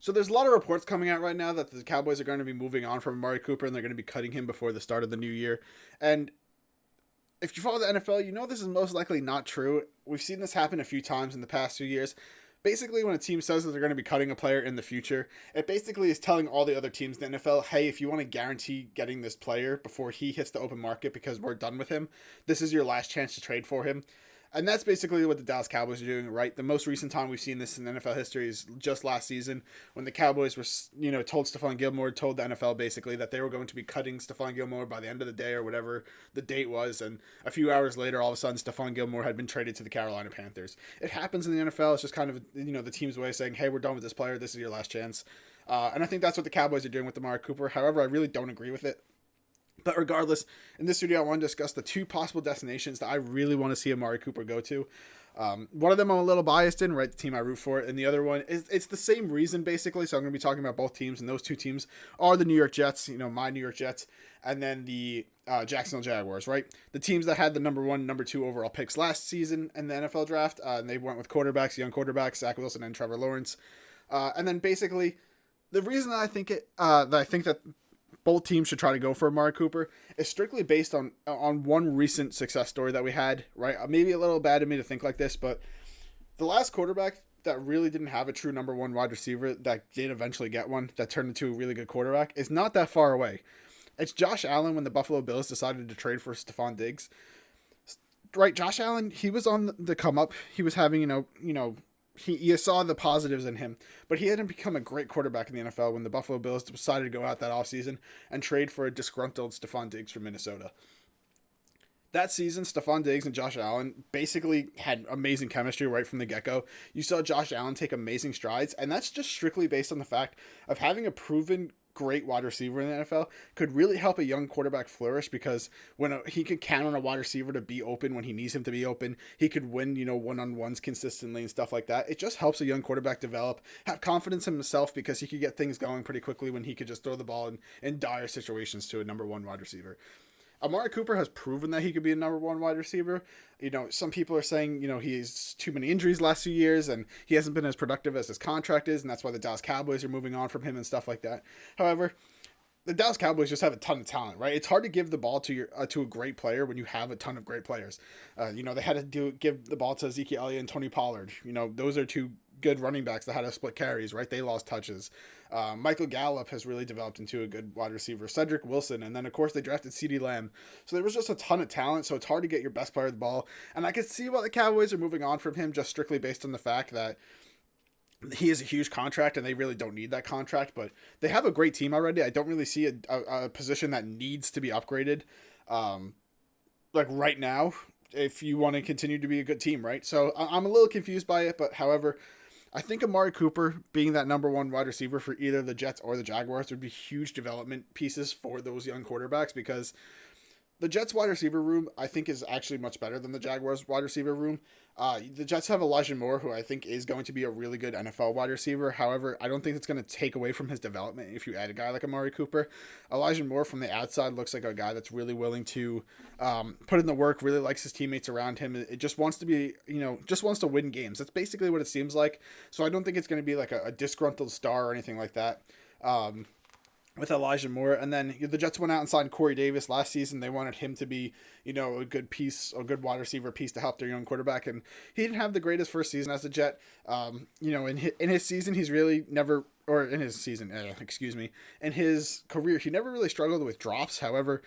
So there's a lot of reports coming out right now that the Cowboys are going to be moving on from Amari Cooper and they're going to be cutting him before the start of the new year. And if you follow the NFL, you know this is most likely not true. We've seen this happen a few times in the past few years. Basically, when a team says that they're going to be cutting a player in the future, it basically is telling all the other teams in the NFL, hey, if you want to guarantee getting this player before he hits the open market because we're done with him, this is your last chance to trade for him. And that's basically what the Dallas Cowboys are doing, right? The most recent time we've seen this in NFL history is just last season when the Cowboys were, told Stephon Gilmore, told the NFL basically that they were going to be cutting Stephon Gilmore by the end of the day or whatever the date was. And a few hours later, all of a sudden, Stephon Gilmore had been traded to the Carolina Panthers. It happens in the NFL. It's just kind of, the team's way of saying, hey, we're done with this player. This is your last chance. And I think that's what the Cowboys are doing with Amari Cooper. However, I really don't agree with it. But regardless, in this video, I want to discuss the two possible destinations that I really want to see Amari Cooper go to. One of them I'm a little biased in, right? The team I root for. And the other one, it's the same reason, basically. So I'm going to be talking about both teams. And those two teams are the New York Jets, my New York Jets, and then the Jacksonville Jaguars, right? The teams that had the number 1, number 2 overall picks last season in the NFL draft. And they went with quarterbacks, young quarterbacks, Zach Wilson and Trevor Lawrence. And then basically, the reason that I think that both teams should try to go for Amari Cooper is strictly based on one recent success story that we had, right? Maybe a little bad of me to think like this, but the last quarterback that really didn't have a true number 1 wide receiver that did eventually get one that turned into a really good quarterback is not that far away. It's Josh Allen when the Buffalo Bills decided to trade for Stephon Diggs. Right, Josh Allen, he was on the come up. He was having, you saw the positives in him, but he hadn't become a great quarterback in the NFL when the Buffalo Bills decided to go out that offseason and trade for a disgruntled Stephon Diggs from Minnesota. That season, Stephon Diggs and Josh Allen basically had amazing chemistry right from the get-go. You saw Josh Allen take amazing strides, and that's just strictly based on the fact of having a proven great wide receiver in the NFL could really help a young quarterback flourish because when he could count on a wide receiver to be open when he needs him to be open, he could win, one-on-ones consistently and stuff like that. It just helps a young quarterback develop, have confidence in himself because he could get things going pretty quickly when he could just throw the ball in dire situations to a number 1 wide receiver. Amari Cooper has proven that he could be a number 1 wide receiver. Some people are saying, he has too many injuries last few years and he hasn't been as productive as his contract is, and that's why the Dallas Cowboys are moving on from him and stuff like that. However, the Dallas Cowboys just have a ton of talent, right? It's hard to give the ball to a great player when you have a ton of great players. They had to give the ball to Ezekiel Elliott and Tony Pollard. Those are two good running backs that had to split carries, right? They lost touches. Michael Gallup has really developed into a good wide receiver. Cedric Wilson, and then of course they drafted CeeDee Lamb. So there was just a ton of talent, so it's hard to get your best player the ball. And I could see why the Cowboys are moving on from him just strictly based on the fact that he has a huge contract and they really don't need that contract, but they have a great team already. I don't really see a position that needs to be upgraded right now if you want to continue to be a good team, right? So I'm a little confused by it, but however, I think Amari Cooper being that number 1 wide receiver for either the Jets or the Jaguars would be huge development pieces for those young quarterbacks because the Jets wide receiver room, I think, is actually much better than the Jaguars wide receiver room. The Jets have Elijah Moore, who I think is going to be a really good NFL wide receiver. However, I don't think it's going to take away from his development if you add a guy like Amari Cooper. Elijah Moore from the outside looks like a guy that's really willing to put in the work, really likes his teammates around him. It just wants to be, just wants to win games. That's basically what it seems like. So I don't think it's going to be like a disgruntled star or anything like that. With Elijah Moore. And then the Jets went out and signed Corey Davis last season. They wanted him to be, a good piece, a good wide receiver piece to help their young quarterback. And he didn't have the greatest first season as a Jet. In his season, he's really never, or in his season, in his career, he never really struggled with drops. However,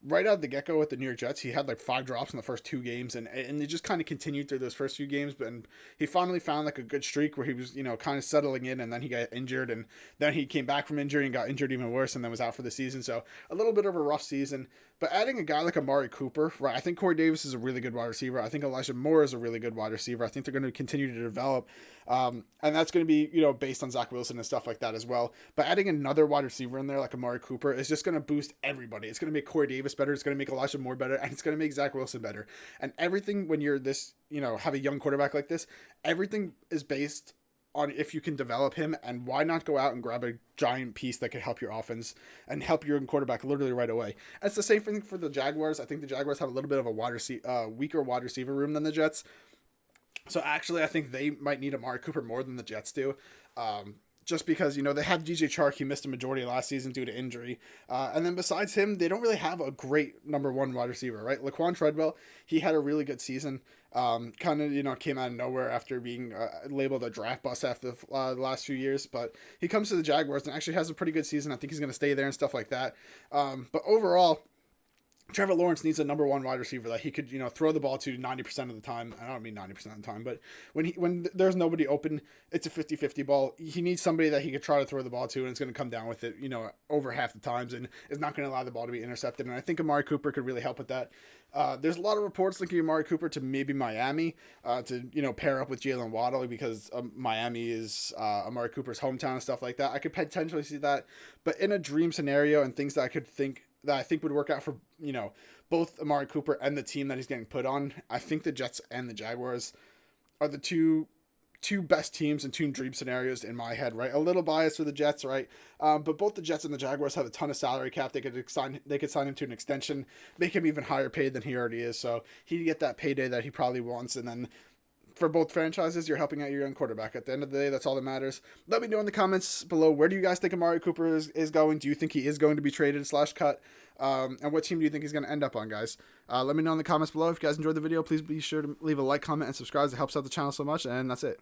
right out of the get-go with the New York Jets, he had 5 drops in the first 2 games, and it just kind of continued through those first few games, but he finally found a good streak where he was, kind of settling in, and then he got injured, and then he came back from injury and got injured even worse, and then was out for the season, so a little bit of a rough season, but adding a guy like Amari Cooper, right, I think Corey Davis is a really good wide receiver, I think Elijah Moore is a really good wide receiver, I think they're going to continue to develop, and that's going to be, based on Zach Wilson and stuff like that as well, but adding another wide receiver in there like Amari Cooper is just going to boost everybody. It's going to make Corey Davis better, it's going to make Elijah Moore better, and it's going to make Zach Wilson better. And everything when you're this, have a young quarterback like this, everything is based on if you can develop him, and why not go out and grab a giant piece that could help your offense and help your quarterback literally right away. And it's the same thing for the Jaguars. I think the Jaguars have a little bit of a weaker wide receiver room than the Jets. So actually, I think they might need Amari Cooper more than the Jets do. just because, you know, they have DJ Chark. He missed a majority of last season due to injury. And then besides him, they don't really have a great number one wide receiver, right? Laquan Treadwell, he had a really good season. Kind of, you know, came out of nowhere after being labeled a draft bust after the last few years. But he comes to the Jaguars and actually has a pretty good season. I think he's going to stay there and stuff like that. But overall, Trevor Lawrence needs a number one wide receiver that he could, you know, throw the ball to 90% of the time. I don't mean 90% of the time, but when there's nobody open, it's a 50-50 ball. He needs somebody that he could try to throw the ball to, and it's going to come down with it, you know, over half the times, and is not going to allow the ball to be intercepted. And I think Amari Cooper could really help with that. There's a lot of reports linking Amari Cooper to maybe Miami to, you know, pair up with Jalen Waddle because Miami is Amari Cooper's hometown and stuff like that. I could potentially see that, but in a dream scenario and things that I think would work out for, you know, both Amari Cooper and the team that he's getting put on, I think the Jets and the Jaguars are the two best teams and two dream scenarios in my head, right? A little biased for the Jets, right? But both the Jets and the Jaguars have a ton of salary cap. They could sign him to an extension, make him even higher paid than he already is. So he'd get that payday that he probably wants, and then for both franchises, you're helping out your young quarterback. At the end of the day, that's all that matters. Let me know in the comments below, where do you guys think Amari Cooper is going? Do you think he is going to be traded / cut? And what team do you think he's going to end up on, guys? Let me know in the comments below. If you guys enjoyed the video, please be sure to leave a like, comment, and subscribe. It helps out the channel so much, and that's it.